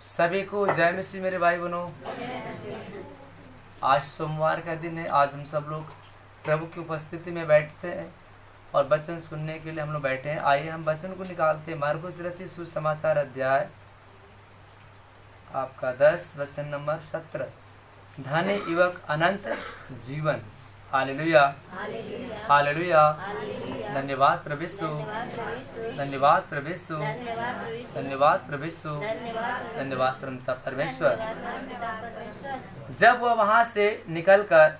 सभी को जय मसीह मेरे भाई बहनों। आज सोमवार का दिन है। आज हम सब लोग प्रभु की उपस्थिति में बैठते हैं और वचन सुनने के लिए हम लोग बैठे हैं। आइए हम वचन को निकालते हैं। मार्कुस रचित सुसमाचार अध्याय आपका 10 वचन नंबर 17। धन्य युवक अनंत जीवन। Hallelujah hallelujah. धन्यवाद प्रभु यीशु, धन्यवाद प्रभु यीशु, धन्यवाद प्रभु यीशु, धन्यवाद परमपिता परमेश्वर। जब वह वहाँ से निकलकर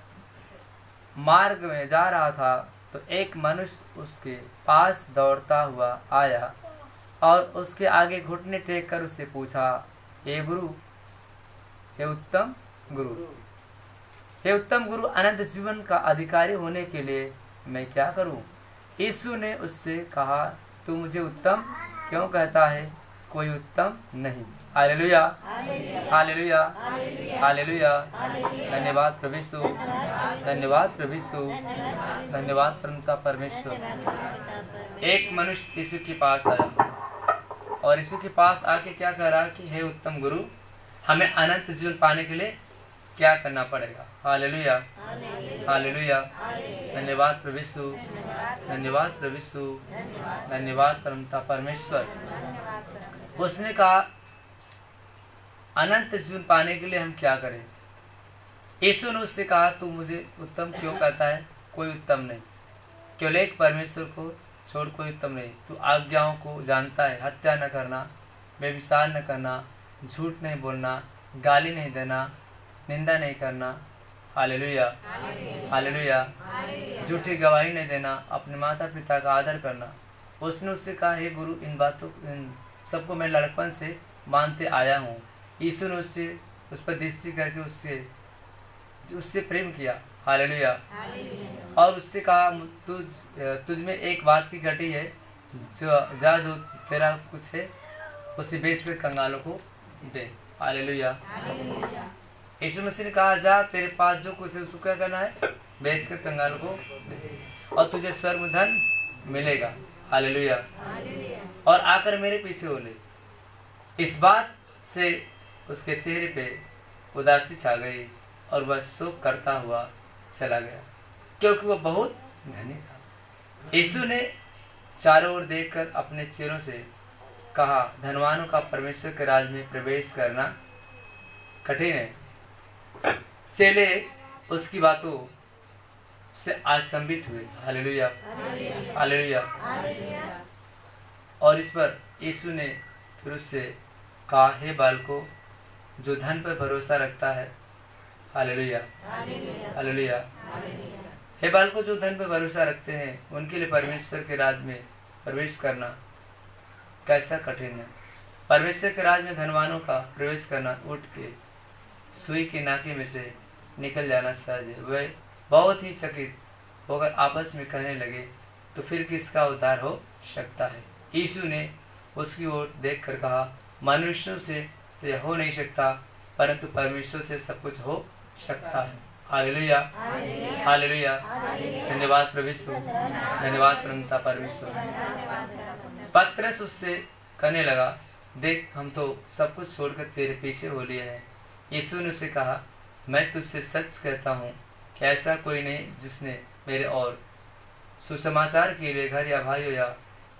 मार्ग में जा रहा था तो एक मनुष्य उसके पास दौड़ता हुआ आया और उसके आगे घुटने टेक कर उससे पूछा, हे गुरु, हे उत्तम गुरु, हे उत्तम गुरु, अनंत जीवन का अधिकारी होने के लिए मैं क्या करूं? यीशु ने उससे कहा, तू मुझे उत्तम क्यों कहता है? कोई उत्तम नहीं। हालेलुया हालेलुया हालेलुया। धन्यवाद प्रभु यीशु, धन्यवाद प्रभु यीशु, धन्यवाद परमपिता परमेश्वर। एक मनुष्य यीशु के पास आया और यीशु के पास आके क्या कह रहा कि हे उत्तम गुरु, हमें अनंत जीवन पाने के लिए क्या करना पड़ेगा? Hallelujah hallelujah. धन्यवाद प्रभु यीशु, धन्यवाद प्रभु यीशु, धन्यवाद परमपिता परमेश्वर। उसने कहा, अनंत जीवन पाने के लिए हम क्या करें? यीशु ने उससे कहा, तू मुझे उत्तम क्यों कहता है? कोई उत्तम नहीं, केवल एक परमेश्वर को छोड़ कोई उत्तम नहीं। तू आज्ञाओं को जानता है, हत्या न करना, व्यभिचार न करना, झूठ नहीं बोलना, गाली नहीं देना, निंदा नहीं करना। Hallelujah hallelujah. झूठी गवाही नहीं देना, अपने माता पिता का आदर करना। उसने उससे कहा, हे गुरु, इन बातों इन सबको मैं लड़कपन से मानते आया हूँ। यीशु ने उस पर दृष्टि करके उससे प्रेम किया। हालेलुया। और उससे कहा, तुझ में एक बात की घटी है, जो तेरा कुछ है उसे बेचकर कंगालों को दे। हालेलुया। यीशु मसीह ने कहा, जा, तेरे पास जो कुछ है उसको क्या करना है? बेचकर कंगालों को दे और तुझे स्वर्ग में धन मिलेगा। हालेलुया। और आकर मेरे पीछे हो ले। इस बात से उसके चेहरे पे उदासी छा गई और वह शोक करता हुआ चला गया, क्योंकि वह बहुत धनी था। यीशु ने चारों ओर देखकर अपने चेलों से कहा, धनवानों का परमेश्वर के राज में प्रवेश करना कठिन है। चेले उसकी बातों से आचंबित हुए। Hallelujah hallelujah. और इस पर यीशु ने फिर उससे कहा, हे बालकों, जो धन पर भरोसा रखता है, हालेलुया हालेलुया, हे बालकों, जो धन पर भरोसा रखते हैं, उनके लिए परमेश्वर के राज में प्रवेश करना कैसा कठिन है। परमेश्वर के राज में धनवानों का प्रवेश करना उठ के सुई के नाके में से निकल जाना सहज है। वे बहुत ही चकित होकर आपस में कहने लगे, तो फिर किसका उद्धार हो सकता है? यीशु ने उसकी ओर देखकर कहा, मनुष्यों से तो यह हो नहीं सकता, परंतु परमेश्वर से सब कुछ हो सकता है। Hallelujah hallelujah. धन्यवाद प्रभु यीशु, धन्यवाद परमपिता परमेश्वर। पतरस उससे कहने लगा, देख, हम तो सब कुछ छोड़कर तेरे पीछे हो लिए हैं। यीशु ने उसे कहा, मैं तुझसे सच कहता हूँ कि ऐसा कोई नहीं जिसने मेरे और सुसमाचार के लिए घर या भाइयों या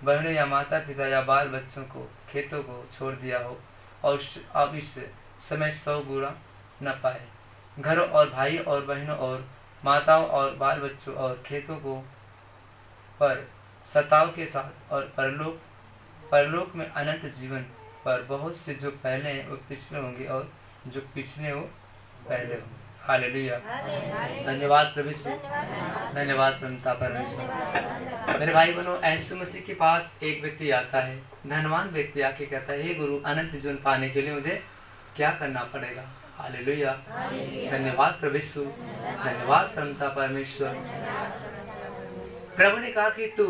बहनों या माता पिता या बाल बच्चों को, खेतों को छोड़ दिया हो और अब इस समय 100 गुना न पाए। घरों और भाई और बहनों और माताओं और बाल बच्चों और खेतों को पर सताव के साथ और परलोक में अनंत जीवन पर बहुत से जो पहले हैं वो पिछले होंगे और जो पिछले हो पहले होंगे। हालेलुया। धन्यवाद प्रभु यीशु, धन्यवाद परमपिता परमेश्वर। मेरे भाई बहनों, यीशु मसीह के पास एक व्यक्ति आता है, धनवान व्यक्ति आके कहता है, हे गुरु, अनंत जीवन पाने के लिए मुझे क्या करना पड़ेगा? हालेलुया। धन्यवाद प्रभु यीशु, धन्यवाद परमपिता परमेश्वर। प्रभु ने कहा कि तू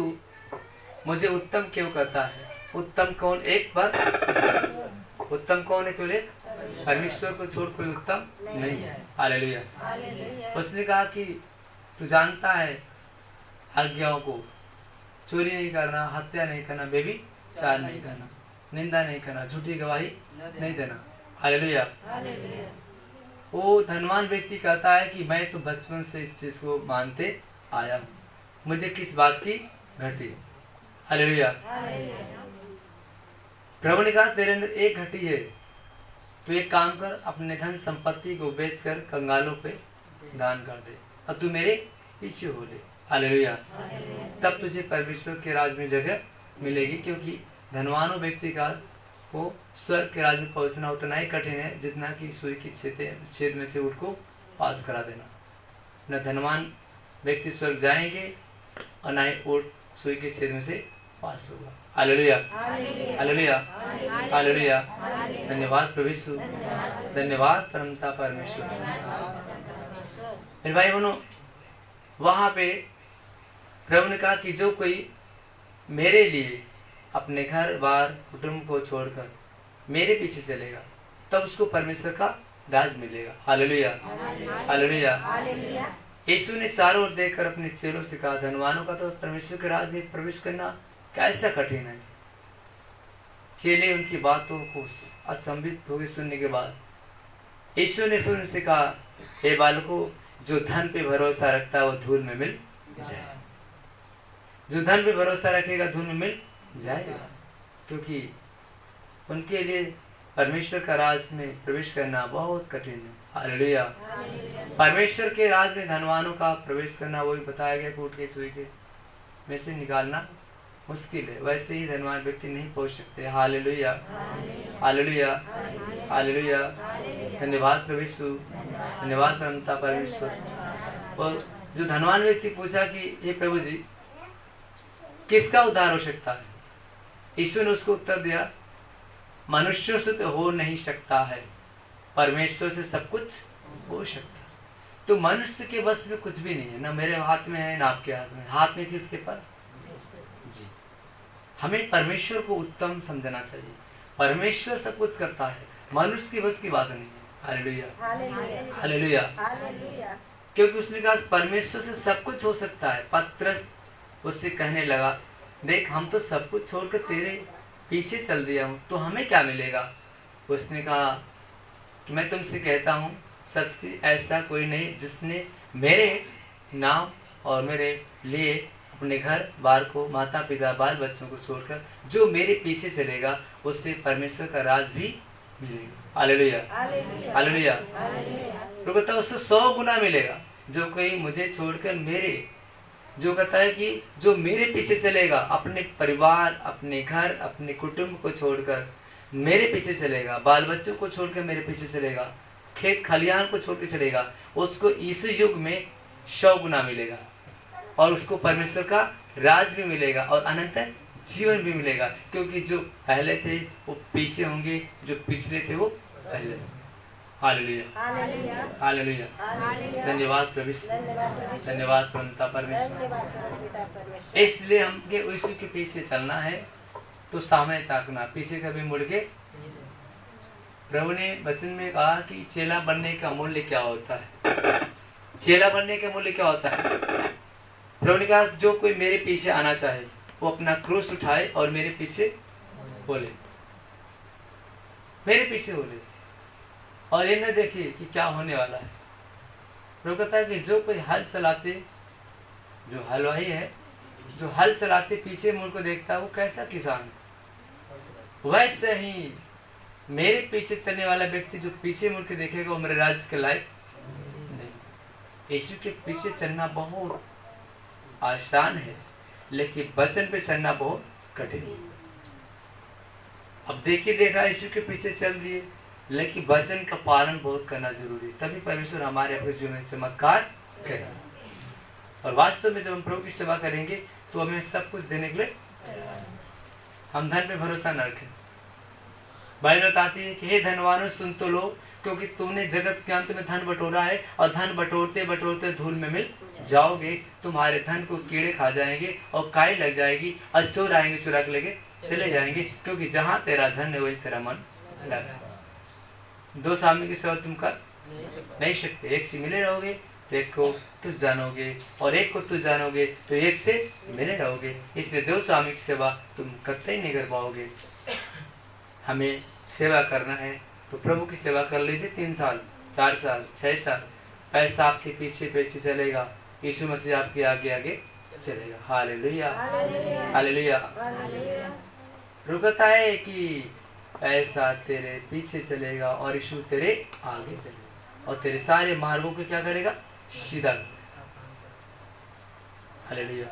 मुझे उत्तम क्यों कहता है? उत्तम कौन? एक बार उत्तम कौन है? केवल एक परमेश्वर को छोड़ कोई उत्तम नहीं है। हालेलुया। उसने कहा कि तू जानता है आज्ञाओं को, चोरी नहीं करना, हत्या नहीं करना, व्यभिचार नहीं करना, निंदा नहीं करना, झूठी गवाही नहीं देना। हालेलुया। वो धनवान व्यक्ति कहता है कि मैं तो बचपन से इस चीज को मानते आया हूँ, मुझे किस बात की घटी। हालेलुया। प्रभु ने कहा तेरे अंदर एक घटी है, तू एक काम कर, अपने धन संपत्ति को बेचकर कंगालों पे दान कर दे और तू मेरे पीछे हो ले। हालेलुया। तब तुझे परमेश्वर के राज में जगह मिलेगी, क्योंकि धनवानों व्यक्ति का को स्वर्ग के राज में पहुंचना उतना ही कठिन है जितना कि सुई की छेद में से ऊँट को पास करा देना। न धनवान व्यक्ति स्वर्ग जाएंगे और न ही ऊँट सुई के छेद में से पास होगा। हालेलुया, हालेलुया, हालेलुया। धन्यवाद प्रभु यीशु, धन्यवाद परमपिता परमेश्वर। मेरे भाई बहनों, वहाँ पे प्रभु ने कहा कि जो कोई मेरे लिए अपने घर बार कुटुंब को छोड़कर मेरे पीछे चलेगा तब उसको परमेश्वर का राज मिलेगा। हालेलुया, हालेलुया। यीशु ने चारों ओर देखकर अपने चेलों से कहा, धनवानों का तो परमेश्वर के राज में प्रवेश करना कैसा कठिन है। चेले उनकी बातों को अचंभित हो गए सुनने के बाद। यीशु ने फिर उनसे कहा, हे बालकों, जो धन पे भरोसा रखता है वो धूल में मिल जाए। जो धन पे भरोसा रखेगा धूल में मिल जाएगा, क्योंकि उनके लिए परमेश्वर का राज में प्रवेश करना बहुत कठिन है। हालेलुया। परमेश्वर के राज में धनवानों का प्रवेश करना वही बताया गया, कूट के सुई के में से निकालना मुश्किल है, वैसे ही धनवान व्यक्ति नहीं पहुंच सकते। हालेलुया, हालेलुया, हालेलुया। धन्यवाद प्रभु यीशु, धन्यवाद परमपिता परमेश्वर। और जो धनवान व्यक्ति पूछा कि हे प्रभु जी, किसका उद्धार हो सकता है? यीशु ने उसको उत्तर दिया, मनुष्यों से तो हो नहीं सकता है, परमेश्वर से सब कुछ हो सकता है। तो मनुष्य के बस में कुछ भी नहीं है, ना मेरे हाथ में है ना आपके हाथ में। हाथ में किसके पर? जी। हमें परमेश्वर को उत्तम समझना चाहिए। परमेश्वर सब कुछ करता है, मनुष्य की बस की बात नहीं है। Hallelujah, hallelujah. क्योंकि उसने कहा परमेश्वर से सब कुछ हो सकता है। पतरस उससे कहने लगा, देख हम तो सब कुछ छोड़कर तेरे पीछे चल दिया हूँ, तो हमें क्या मिलेगा? उसने कहा कि मैं तुमसे कहता हूँ सच की ऐसा कोई नहीं जिसने मेरे नाम और मेरे लिए अपने घर बार को, माता पिता बाल बच्चों को छोड़कर जो मेरे पीछे चलेगा उससे परमेश्वर का राज भी मिलेगा। Hallelujah, hallelujah. तो कहता है उससे 100 गुना मिलेगा। जो कोई मुझे छोड़कर जो कहता है कि जो मेरे पीछे चलेगा, अपने परिवार, अपने घर, अपने कुटुंब को छोड़कर मेरे पीछे चलेगा, बाल बच्चों को छोड़कर मेरे पीछे चलेगा, खेत खलियान को छोड़ के चलेगा, उसको इस युग में 100 गुना मिलेगा और उसको परमेश्वर का राज भी मिलेगा और अनंत जीवन भी मिलेगा। क्योंकि जो पहले थे वो पीछे होंगे, जो पिछले थे वो पहले। Hallelujah, hallelujah. धन्यवाद प्रभु, धन्यवाद परमपिता परमेश्वर। इसलिए हमके उसी के पीछे चलना है, तो सामने ताकना, पीछे कभी मुड़ के। प्रभु ने वचन में कहा कि चेला बनने का मूल्य क्या होता है। चेला बनने का मूल्य क्या होता है? प्रभु ने कहा जो कोई मेरे पीछे आना चाहे वो अपना क्रूस उठाए और मेरे पीछे बोले, मेरे पीछे बोले, और ये न देखिए कि क्या होने वाला है। प्रभु कहता है कि जो कोई हल चलाते, जो हलवाई है, जो हल चलाते पीछे मुड़ को देखता है वो कैसा किसान है। वैसे ही मेरे पीछे चलने वाला व्यक्ति जो पीछे मुड़ के देखेगा वो मेरे राज्य के लायक नहीं। यीशु के पीछे चलना बहुत आसान है, लेकिन वचन पे चलना बहुत कठिन है। अब देखिए देखा यीशु के पीछे चल दिए, लेकिन वचन का पालन बहुत करना जरूरी है, तभी परमेश्वर हमारे अपने जीवन में चमत्कार करेगा। और वास्तव में जब हम प्रभु की सेवा करेंगे तो हमें सब कुछ देने के लिए, हम धन पे भरोसा न रखें। बाइबल बताती है कि हे धनवानों सुन तो लो, क्योंकि तुमने जगत के अंत में धन बटोरा है और धन बटोरते बटोरते धूल में मिल जाओगे। तुम्हारे धन को कीड़े खा जाएंगे और काई लग जाएगी और चोर आएंगे चुरा के लेके चले जाएंगे, क्योंकि जहाँ तेरा धन है वही तेरा मन लगा। 2 स्वामी की सेवा तुम कर नहीं सकते। एक से मिले रहोगे तो एक को तुझ जानोगे, और एक को तुझ जानोगे तो एक से मिले रहोगे। इसलिए 2 स्वामी की सेवा तुम करते ही नहीं कर पाओगे। हमें सेवा करना है तो प्रभु की सेवा कर लीजिए 3 साल 4 साल 6 साल, पैसा आपके पीछे पीछे चलेगा, यीशु मसीह आपके आगे आगे चलेगा। Hallelujah hallelujah. रुकता है कि पैसा तेरे पीछे चलेगा और यीशु तेरे आगे चलेगा और तेरे सारे मार्गों को क्या करेगा, सीधा। हालेलुया।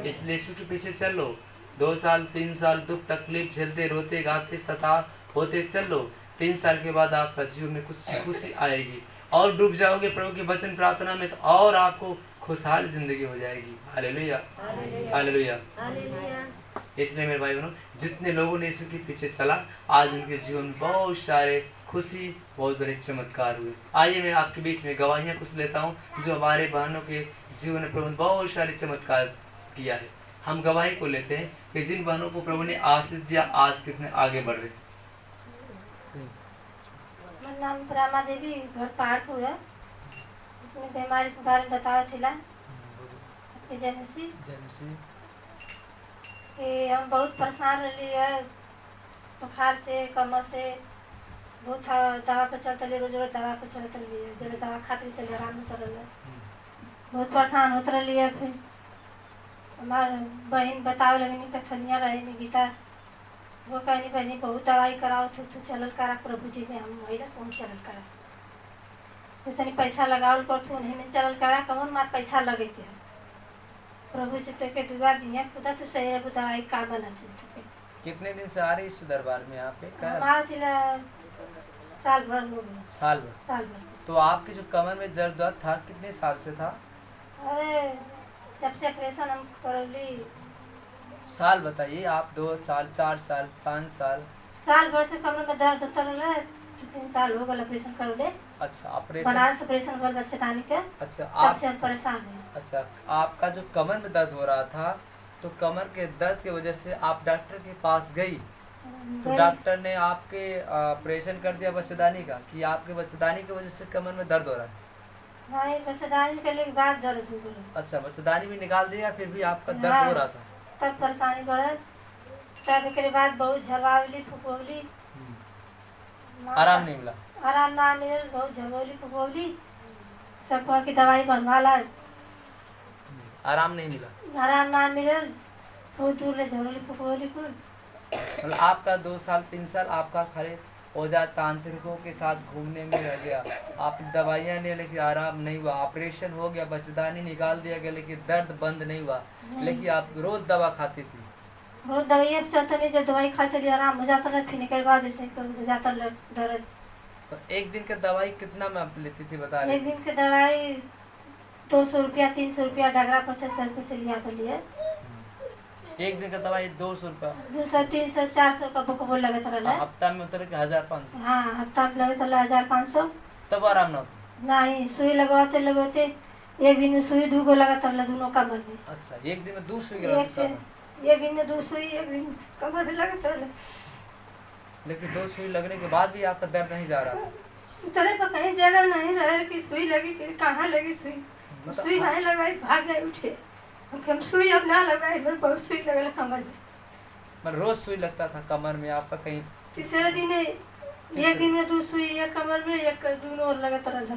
इसलिए यीशु के पीछे चल लो। 2 साल 3 साल दुख तकलीफ झेलते रोते गाते सता होते चल लो। 3 साल के बाद आपका जीवन में कुछ खुशी आएगी और डूब जाओगे प्रभु के वचन प्रार्थना में, तो और आपको खुशहाल जिंदगी हो जाएगी। Hallelujah hallelujah. इसलिए मेरे भाई बहनों, जितने लोगों ने यीशु के पीछे चला, आज उनके जीवन में बहुत सारे खुशी, बहुत बड़े चमत्कार हुए। आइए मैं आपके बीच में गवाहियाँ कुछ लेता हूँ जो हमारे बहनों के जीवन में प्रभु ने बहुत सारे चमत्कार किया है। हम गवाही को लेते हैं कि जिन बहनों को प्रभु ने आशीष दिया, आज कितने आगे बढ़ रहे। मेरा नाम प्रमा देवी, घर पहाड़पुर है। अपनी बीमारी के बारे में बताया थिला जैसे कि हम बहुत परेशान रही है, बुखार से कमर से बहुत दवा पे चलते रही, रोज रोज दवा पे चलते रही है, जब दवा खाते चले आराम होता रहा, बहुत परेशान होते रही है। फिर हमारे बहन बतावे लगी कथनिया रहे नहीं गीता, वो कहनी बहनी बहुत दवाई कराओ तू चलल करा प्रभु जी में, हम वही तुम चलल करा, तो तनी पैसा लगावल कर तू उन्हीं में चलल करा, कौन मार पैसा लगे के प्रभु जी तो के दुआ दिया खुदा तू सही रे दवाई का बना थे। कितने दिन से आ रही इस दरबार में यहाँ पे? हमारा जिला साल भर हो गया। साल भर। तो आपके जो कमर में दर्द था कितने साल से था? अरे जब से ऑपरेशन हम करली। साल बताइए आप, 2 साल 4 साल 5 साल? साल भर से कमर में दर्द होता रहा, 3 साल हो गए ऑपरेशन करले। अच्छा, ऑपरेशन बनारस ऑपरेशन कर बच्चेदानी के। अच्छा, तब से हम परेशान हैं। अच्छा, आपका जो कमर में दर्द हो रहा था, तो कमर के दर्द की वजह से आप डॉक्टर के पास गई, तो डॉक्टर ने आपके ऑपरेशन कर दिया बच्चेदानी का, कि आपके बच्चेदानी की वजह से कमर में दर्द हो रहा है? नहीं, बच्चेदानी के बाद दर्द हो गया। अच्छा, बच्चेदानी भी निकाल दिया, फिर भी आपका दर्द हो रहा था, तब परेशानी बढ़े। तब के बाद बहुत झलवावली फुफोली, आराम नहीं मिला, आराम ना मिले, बहुत झलवावली फुफोली, सब कह की दवाई बनवा ला, आराम नहीं मिला, आराम ना मिले, बहुत दूर ले झलवावली फुफोली कुल। मतलब आपका 2 साल 3 साल आपका खड़े ओझा तांत्रिकों के साथ घूमने में रह गया, आप दवाइयाँ नहीं, लेकिन आराम नहीं हुआ, ऑपरेशन हो गया, बच्चेदानी निकाल दिया गया, लेकिन दर्द बंद नहीं हुआ, लेकिन आप रोज दवा खाती थी? रोज दवाइयाँ चलते नहीं, जब दवाई खाते लिए आराम हो जाता रहा, फिर निकल बाद जैसे हो जाता दर्द। तो एक दिन का दवाई कितना में आप लेती थी बता रहे? एक दिन की दवाई 200 रुपया 300 रुपया डगरा पर से सर से लिया तो लिए। एक दिन का दवाई 200 रुपया, 200 300 400 का बुक बोल लगे तरह। हफ्ता में उतर के 1500? हाँ, हफ्ता में लगे तरह 1500। तब आराम ना? नहीं, सुई लगवाते लगवाते एक दिन में सुई 2 गो लगा तरह दोनों कमर में। अच्छा, एक दिन में 2 सुई एक दिन में 2 सुई, एक दिन कमर में लगा तरह। लेकिन 2 सुई लगने के बाद भी आपका दर्द नहीं जा रहा था? उतरे पर कहीं जगह नहीं रहे कि सुई लगी, फिर कहाँ लगी सुई, सुई नहीं लगाई, भाग गए उठे, हम सुई अब ना लगाए, मेरे बहुत सुई लगल कमर में। मतलब रोज सुई लगता था कमर में आपका? कहीं तीसरे दिन एक दिन में 2 सुई, एक कमर में, एक दोनों और लगता रहा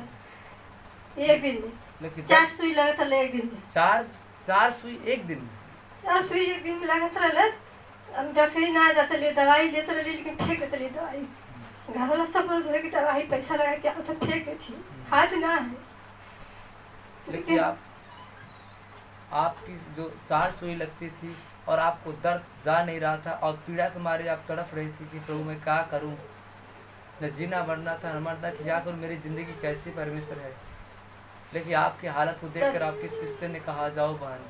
एक दिन में। लेकिन 4 सुई लगता रहा एक दिन में। 4 सुई एक दिन में? 4 सुई एक दिन में लगता रहा। हम डॉक्टर ना जाते लिए, दवाई लेते रहे, लेकिन फेंक देते लिए दवाई। घर वाला सब बोलते कि दवाई पैसा लगा क्या होता, फेंक थी, खाद ना है। लेकिन आपकी जो 4 सुई लगती थी और आपको दर्द जा नहीं रहा था और पीड़ा के मारे आप तड़प रही थी कि प्रभु मैं क्या करूं, न जीना मरना था, न मरना कि क्या करूं, मेरी ज़िंदगी कैसी परमेश्वर है। लेकिन आपकी हालत को देखकर आपके सिस्टर ने कहा जाओ बहन,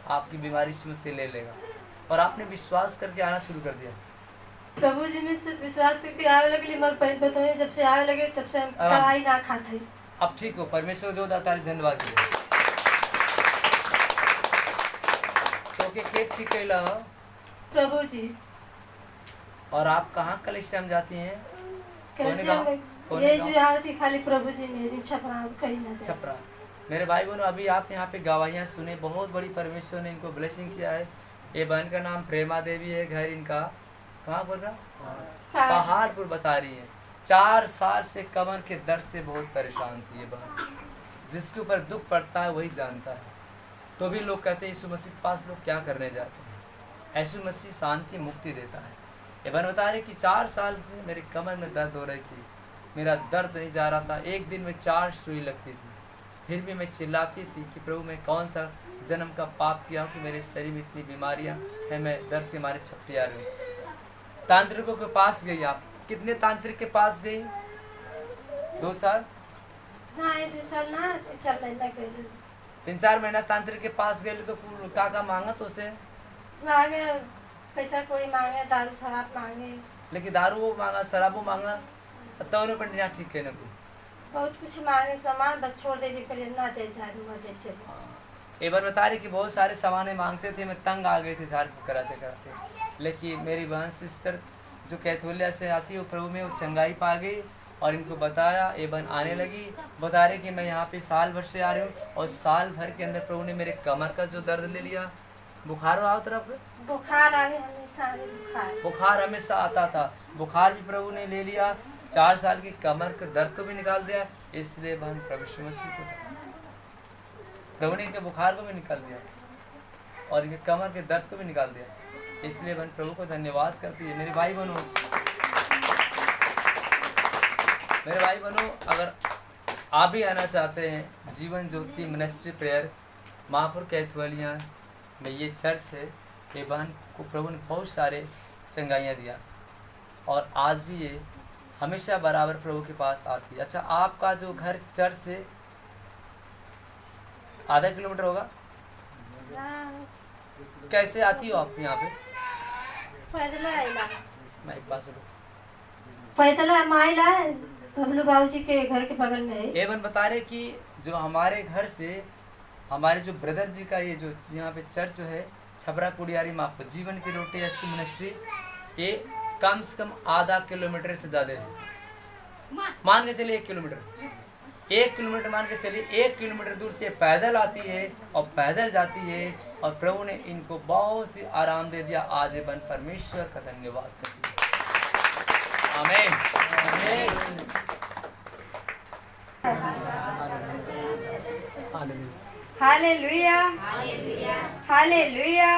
आपकी बीमारी से ले लेगा, और आपने विश्वास करके आना शुरू कर दिया। प्रभु जी में से विश्वास करके आवे लगे, मर बताइए जब से आवे लगे तब से हम दवाई ना खाते। अब ठीक हो, परमेश्वर जो दाता है धन्यवाद। तो के ठीक कैला प्रभु जी। और आप कहाँ कलेक्शन में जाती हैं? ये जो यहाँ थी खाली प्रभु जी मेरी छपरा, कहीं ना छपरा। मेरे भाई बहनों, अभी आप यहाँ पे गवाहियाँ सुने, बहुत बड़ी परमेश्वर ने इनको ब्लेसिंग किया है। ये बहन का नाम प्रेमा देवी है, घर इनका कहाँ बोल रहा, पहाड़पुर बता रही है। 4 साल से कमर के दर्द से बहुत परेशान थी ये बहन। जिसके ऊपर दुख पड़ता है वही जानता है। तो भी लोग कहते हैं यीशु मसीह के पास लोग क्या करने जाते हैं। यीशु मसीह शांति मुक्ति देता है। ये बहन बता रहे कि 4 साल से मेरी कमर में दर्द हो रही थी, मेरा दर्द नहीं जा रहा था। एक दिन में 4 सुई लगती थी, फिर भी मैं चिल्लाती थी कि प्रभु मैं कौन सा जन्म का पाप किया हूँ कि मेरे शरीर में इतनी बीमारियाँ हैं, मैं दर्द के मारे छपटिया रही हूँ। तांत्रिकों के पास गई आप? कितने तांत्रिक के पास गई? 2-4? ना 2 साल ना 3-4 महीना गई। 3-4 महीना तांत्रिक के पास गए तो का मांगा तो उसे मांगे पैसा, कोई मांगे दारू शराब मांगे, लेकिन दारू वो मांगा, शराबो मांगा, तो उन्हें पंडित ना ठीक कहने को बहुत कुछ मांगे। सामान बस छोड़ दे पहले ना दे झाड़ू मत दे चलो। एक बार बता रही कि बहुत सारे सामान मांगते थे, मैं तंग आ गई थी झाड़ फूक कराते कराते। लेकिन मेरी बहन सिस्टर जो कैथोलिया से आती है वो प्रभु में वो चंगाई पा गई और इनको बताया। ये बहन आने लगी, बता रहे कि मैं यहाँ पे साल भर से आ रही हूँ और साल भर के अंदर प्रभु ने मेरे कमर का जो दर्द ले लिया। बुखार आओ तरफ बुखार आगे हमेशा बुखार हमेशा आता था, बुखार भी प्रभु ने ले लिया। 4 साल की कमर के दर्द को भी निकाल दिया। इसलिए बहन प्रभु यीशु मसीह को प्रभु ने इनके बुखार को भी निकाल दिया और इनके कमर के दर्द को भी निकाल दिया। इसलिए बहन प्रभु को धन्यवाद करती है। मेरे भाई बहनों, अगर आप भी आना चाहते हैं जीवन ज्योति मिनिस्ट्री प्रेयर महापुर कैथोलिया में, ये चर्च है। ये बहन को प्रभु ने बहुत सारे चंगाइयाँ दिया और आज भी ये हमेशा बराबर प्रभु के पास आती है। अच्छा, आपका जो घर चर्च से आधा किलोमीटर होगा? कैसे आती हो आप यहाँ पे? पैदल माइला बबलू बाबूजी के घर के बगल में है। एवन बता रहे कि जो हमारे घर से हमारे जो ब्रदर जी का ये जो यहाँ पे चर्च जो है छपरा कुड़ियारी माप जीवन की रोटी एसटी मिनिस्ट्री, ये कम से कम आधा किलोमीटर से ज़्यादा है। मान के चलिए 1 किलोमीटर, 1 किलोमीटर मान के चलिए 1 किलोमीटर दूर से पैदल आती है और पैदल जाती है और प्रभु ने इनको बहुत ही आराम दे दिया। आज ये बन परमेश्वर का धन्यवाद करती है। आमीन। हालेलुया, हालेलुया,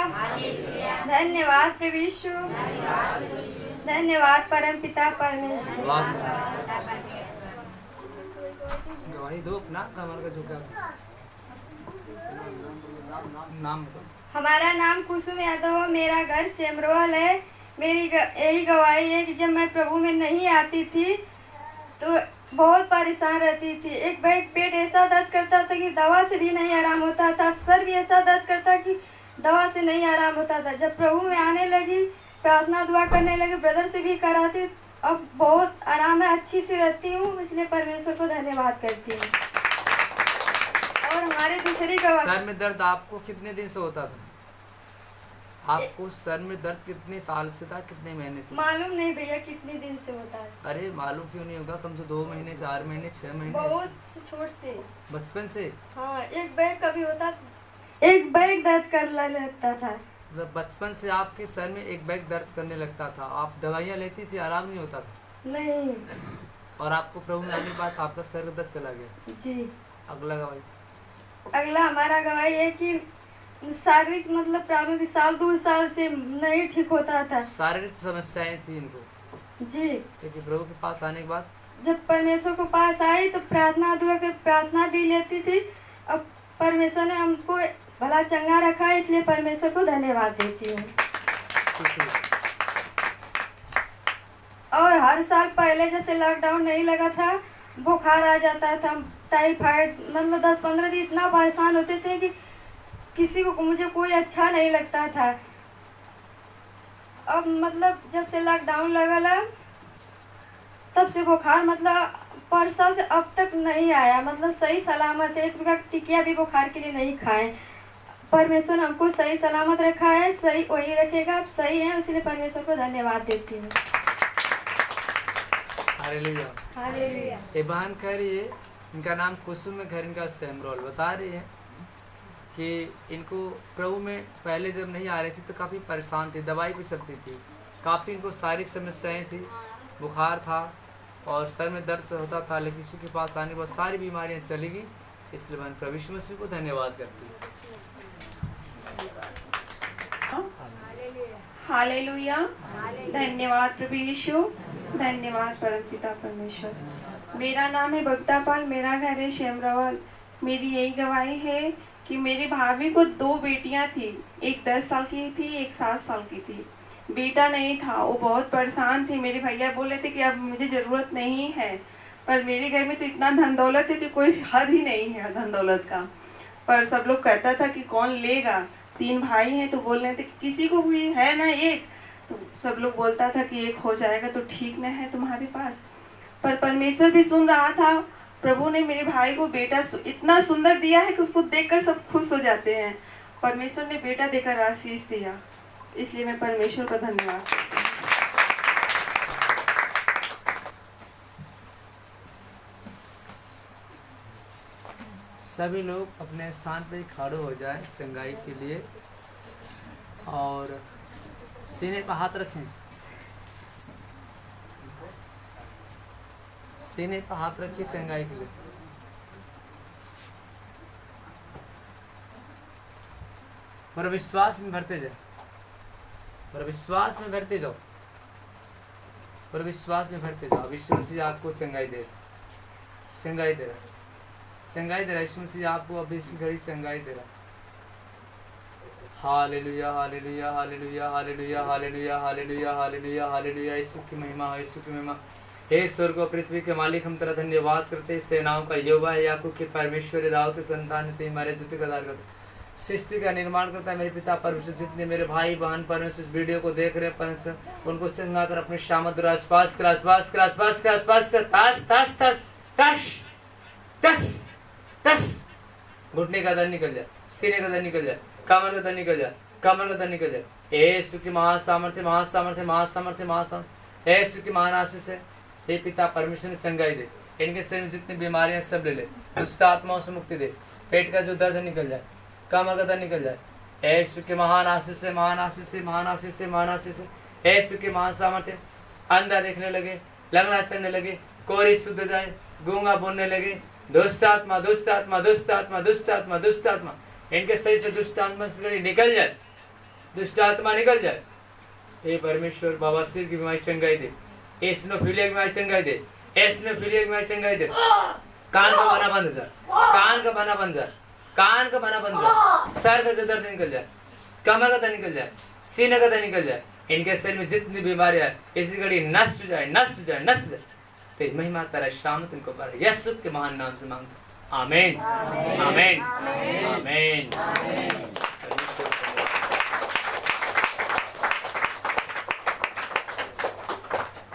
धन्यवाद प्रभु यीशु, धन्यवाद परम पिता परमेश्वर। गवाही दो अपना कमर का झुका नाम बताओ। हमारा नाम कुसुम यादव, मेरा घर सेमरोल है। मेरी यही गवाही है कि जब मैं प्रभु में नहीं आती थी तो बहुत परेशान रहती थी। एक बैग पेट ऐसा दर्द करता था कि दवा से भी नहीं आराम होता था, सर भी ऐसा दर्द करता कि दवा से नहीं आराम होता था। जब प्रभु में आने लगी, प्रार्थना दुआ करने लगी, ब्रदर से भी कराती, अब बहुत आराम है, अच्छी सी रहती हूँ। इसलिए परमेश्वर को धन्यवाद करती हूँ। और हमारी दूसरी गवाही, सर में दर्द आपको कितने दिन से होता था? आपको सर में दर्द कितने साल से था, कितने महीने से? मालूम नहीं भैया कितने दिन से होता है। अरे मालूम क्यों नहीं होगा? कम से 2 महीने, 4 महीने, 6 महीने, बहुत से छोट से, बचपन से। हाँ, एक बैग कभी होता, एक बैग दर्द करने लगता था। मतलब बचपन से आपके सर में एक बैग दर्द करने लगता था, आप दवाइयाँ लेती थी, आराम नहीं होता था? नहीं। और आपको प्रभु में आने के बाद आपका सर दर्द चला गया? जी। अगला गवाही, अगला हमारा गवाही है कि शारीरिक मतलब प्रॉब्लम की 2 साल से नहीं ठीक होता था। शारीरिक समस्याएं थी इनको जी। लेकिन प्रभु के पास आने के बाद जब परमेश्वर के पास आई तो प्रार्थना दुआ कर प्रार्थना भी लेती थी। अब परमेश्वर ने हमको भला चंगा रखा है, इसलिए परमेश्वर को धन्यवाद देती हूँ। और हर साल पहले जब से लॉकडाउन नहीं लगा था, बुखार आ जाता था, टाइफाइड, मतलब 10-15 दिन इतना परेशान होते थे कि किसी को मुझे कोई अच्छा नहीं लगता था। अब मतलब जब से लॉकडाउन लगा तब से बुखार मतलब परसों से अब तक नहीं आया, मतलब सही सलामत है। 1 रुपया टिकिया भी बुखार के लिए नहीं खाए। परमेश्वर ने हमको सही सलामत रखा है, सही वही रखेगा। आप सही हैं, इसलिए परमेश्वर को धन्यवाद देती हूँ। Hallelujah, hallelujah. ये बहन कह रही है, इनका नाम कुसुम है, घर इनका सेमरोल। बता रही है कि इनको प्रभु में पहले जब नहीं आ रही थी तो काफ़ी परेशान थी, दवाई भी चलती थी, काफ़ी इनको शारीरिक समस्याएं थी, बुखार था, और सर में दर्द होता था, लेकिन यीशु के पास आने के बाद सारी बीमारियां चली गई। इसलिए मैं प्रभु यीशु मसीह को धन्यवाद करती हूँ। हालेलुया, धन्यवाद प्रभु यीशु, धन्यवाद परमपिता परमेश्वर। मेरा नाम है बबीता पाल, मेरा घर है शेमरावल। मेरी यही गवाही है कि मेरी भाभी को 2 बेटियां थी, एक 10 साल की थी, एक 7 साल की थी। बेटा नहीं था, वो बहुत परेशान थी। मेरे भैया बोले थे कि अब मुझे ज़रूरत नहीं है, पर मेरे घर में तो इतना धन दौलत है कि कोई हद ही नहीं है धन दौलत का। पर सब लोग कहता था कि कौन लेगा, 3 भाई हैं, तो बोल रहे थे कि किसी को भी है ना एक, तो सब लोग बोलता था कि एक हो जाएगा तो ठीक न है तुम्हारे पास। पर परमेश्वर भी सुन रहा था। प्रभु ने मेरे भाई को बेटा इतना सुंदर दिया है कि उसको देखकर सब खुश हो जाते हैं। परमेश्वर ने बेटा देकर आशीष दिया, इसलिए मैं परमेश्वर का धन्यवाद करती हूँ। सभी लोग अपने स्थान पर खड़े हो जाए चंगाई के लिए, और सीने पर हाथ रखें। सीने पर हाथ रखिए चंगाई के लिए। और विश्वास में भरते जाओ, और विश्वास में भरते जाओ, और विश्वास में भरते जाओ। यीशु मसीह आपको चंगाई दे रहा, चंगाई दे रहा, चंगाई दे रहा। यीशु मसीह आपको अभी इसी घड़ी चंगाई दे रहा। हालेलुया, हालेलुया, हालेलुया, हालेलुया, हालेलुया, हालेलुया, हालेलुया, हालेलुया। यीशु की महिमा, यीशु की महिमा। हे स्वर्ग और पृथ्वी के मालिक, हम तेरा धन्यवाद करते हैं। सेनाओं का यहोवा है, याकूब के परमेश्वर, दाऊद के संतान है, तेरी हमारे जुते का दार करते, सृष्टि का निर्माण करता है। मेरे पिता परमेश्वर, जितने मेरे भाई बहन परमेश्वर इस वीडियो को देख रहे हैं परमेश्वर, उनको चंगा कर, अपने शामत आसपास कर, आसपास कर, आसपास कर, आसपास कर, ताश ताश ताश ताश तस तस। घुटने का दर्द निकल जाए, सीने का दर्द निकल जाए, कमर का दर्द निकल जाए, कमर का दर्द निकल जाए। यीशु की महासामर्थ्य, महासामर्थ्य, महासामर्थ्य, महासामर्थ्य। यीशु की महान आशीष है। हे पिता परमेश्वर ने चंगाई दे, इनके शरीर में जितनी बीमारियां सब ले ले, दुष्ट आत्माओं से मुक्ति दे। पेट का जो दर्द निकल जाए, कमर का दर्द निकल जाए। यीशु के महान आशीष से, महान आशीष से, महान आशीष से, महान आशीष से। यीशु के महान सामर्थ्य। अंधा देखने लगे, लंगड़ा चलने लगे, कोरी शुद्ध जाए, गूंगा बोलने लगे। दुष्ट आत्मा, दुष्ट आत्मा, दुष्ट आत्मा, दुष्ट आत्मा, दुष्ट आत्मा, इनके शरीर से दुष्ट आत्मा से निकल जाए, दुष्ट आत्मा निकल जाए। हे परमेश्वर, बवासीर की बीमारी चंगाई दे, एसिनोफिलिया की बीमारी चंगाई दे, एसिनोफिलिया की बीमारी चंगाई दे। कान का बना बंद जाए, कान का बना बंद जाए, कान का बना बंद जाए। सर का जो दर्द निकल जाए, कमर का दर्द निकल जाए, सीने का दर्द निकल जाए। इनके शरीर में जितनी बीमारियां है इसी घड़ी नष्ट जाए, नष्ट जाए, नष्ट जाए। तेरी महिमा तेरा शाम तुमको पर यीशु के महान नाम से मांगता, आमीन, आमीन, आमीन।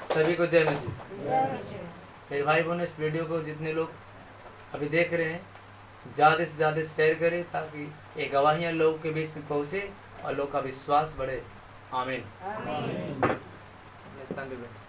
सभी को जय मसीह। मेरे भाई बहन, इस वीडियो को जितने लोग अभी देख रहे हैं ज़्यादा से ज़्यादा शेयर करें, ताकि ये गवाहियाँ लोगों के बीच में पहुँचे और लोग का विश्वास बढ़े। आमीन। स्थान पे बैठे।